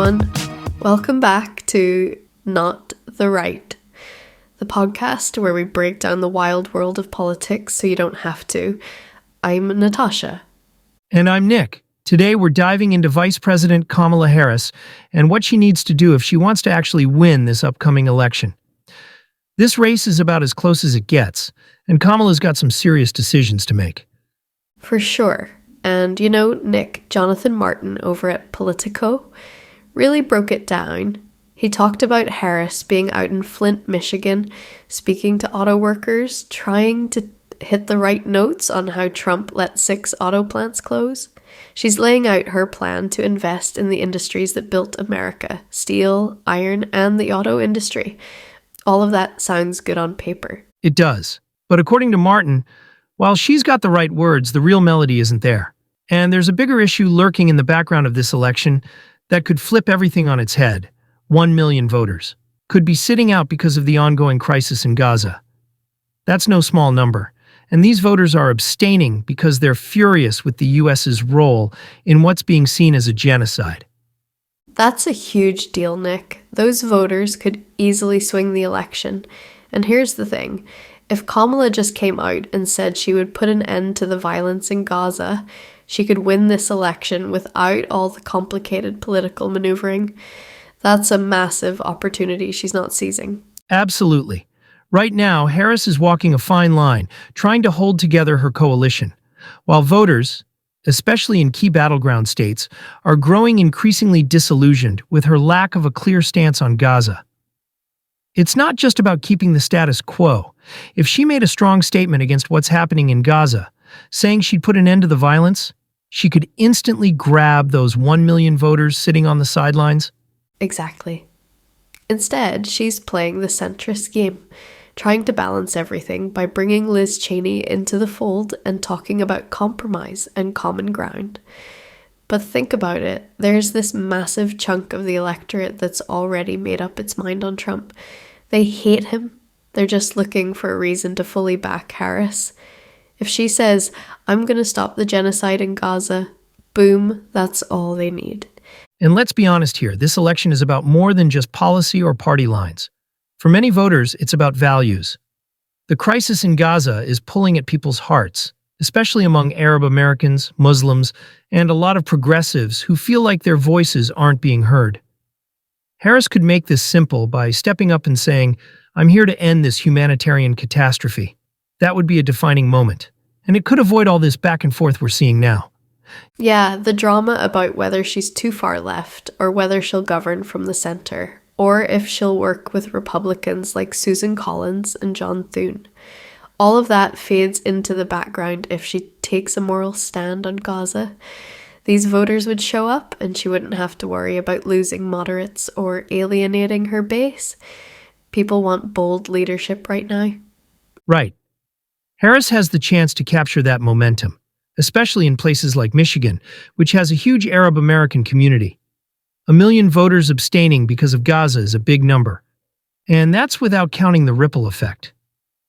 everyone. Welcome back to Not the Right, the podcast where we break down the wild world of politics so you don't have to. I'm Natasha. And I'm Nick. Today we're diving into Vice President Kamala Harris and what she needs to do if she wants to actually win this upcoming election. This race is about as close as it gets, and Kamala's got some serious decisions to make. For sure. And you know, Nick, Jonathan Martin over at Politico really broke it down. He talked about Harris being out in Flint, Michigan, speaking to auto workers, trying to hit the right notes on how Trump let 6 auto plants close. She's laying out her plan to invest in the industries that built America: steel, iron, and the auto industry. All of that sounds good on paper. It does. But according to Martin, while she's got the right words, the real melody isn't there. And there's a bigger issue lurking in the background of this election that could flip everything on its head. 1 million voters could be sitting out because of the ongoing crisis in Gaza. That's no small number. And these voters are abstaining because they're furious with the U.S.'s role in what's being seen as a genocide. That's a huge deal, Nick. Those voters could easily swing the election. And here's the thing. If Kamala just came out and said she would put an end to the violence in Gaza, she could win this election without all the complicated political maneuvering. That's a massive opportunity she's not seizing. Absolutely. Right now, Harris is walking a fine line, trying to hold together her coalition, while voters, especially in key battleground states, are growing increasingly disillusioned with her lack of a clear stance on Gaza. It's not just about keeping the status quo. If she made a strong statement against what's happening in Gaza, saying she'd put an end to the violence, she could instantly grab those 1 million voters sitting on the sidelines. Exactly. Instead, she's playing the centrist game, trying to balance everything by bringing Liz Cheney into the fold and talking about compromise and common ground. But think about it, there's this massive chunk of the electorate that's already made up its mind on Trump. They hate him. They're just looking for a reason to fully back Harris. If she says, I'm going to stop the genocide in Gaza, boom, that's all they need. And let's be honest here, this election is about more than just policy or party lines. For many voters, it's about values. The crisis in Gaza is pulling at people's hearts, especially among Arab Americans, Muslims, and a lot of progressives who feel like their voices aren't being heard. Harris could make this simple by stepping up and saying, I'm here to end this humanitarian catastrophe. That would be a defining moment, and it could avoid all this back and forth we're seeing now. Yeah, the drama about whether she's too far left or whether she'll govern from the center, or if she'll work with Republicans like Susan Collins and John Thune. All of that fades into the background if she takes a moral stand on Gaza. These voters would show up and she wouldn't have to worry about losing moderates or alienating her base. People want bold leadership right now. Right. Harris has the chance to capture that momentum, especially in places like Michigan, which has a huge Arab American community. 1 million voters abstaining because of Gaza is a big number. And that's without counting the ripple effect.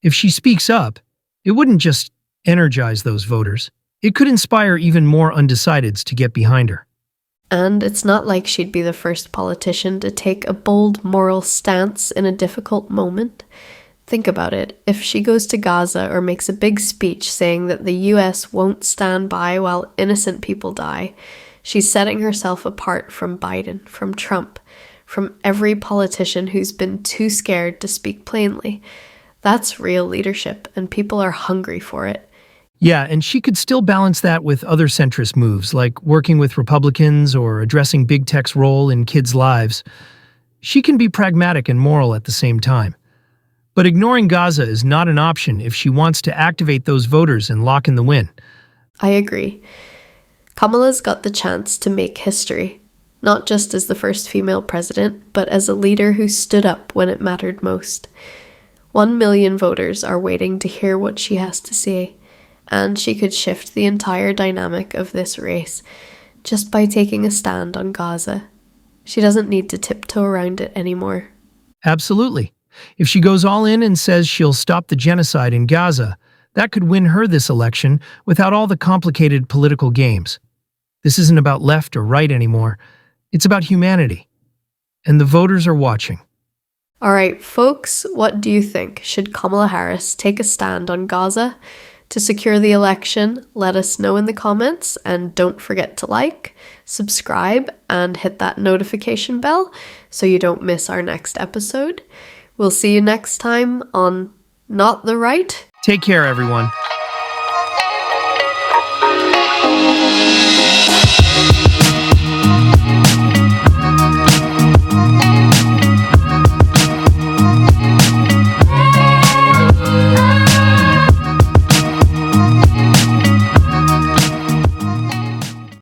If she speaks up, it wouldn't just energize those voters. It could inspire even more undecideds to get behind her. And it's not like she'd be the first politician to take a bold moral stance in a difficult moment. Think about it. If she goes to Gaza or makes a big speech saying that the US won't stand by while innocent people die, she's setting herself apart from Biden, from Trump, from every politician who's been too scared to speak plainly. That's real leadership, and people are hungry for it. Yeah, and she could still balance that with other centrist moves, like working with Republicans or addressing big tech's role in kids' lives. She can be pragmatic and moral at the same time. But ignoring Gaza is not an option if she wants to activate those voters and lock in the win. I agree. Kamala's got the chance to make history, not just as the first female president, but as a leader who stood up when it mattered most. 1 million voters are waiting to hear what she has to say, and she could shift the entire dynamic of this race just by taking a stand on Gaza. She doesn't need to tiptoe around it anymore. Absolutely. If she goes all in and says she'll stop the genocide in Gaza, that could win her this election without all the complicated political games. This isn't about left or right anymore. It's about humanity. And the voters are watching. All right, folks, what do you think? Should Kamala Harris take a stand on Gaza to secure the election? Let us know in the comments, and don't forget to like, subscribe, and hit that notification bell so you don't miss our next episode. We'll see you next time on Not the Right. Take care, everyone.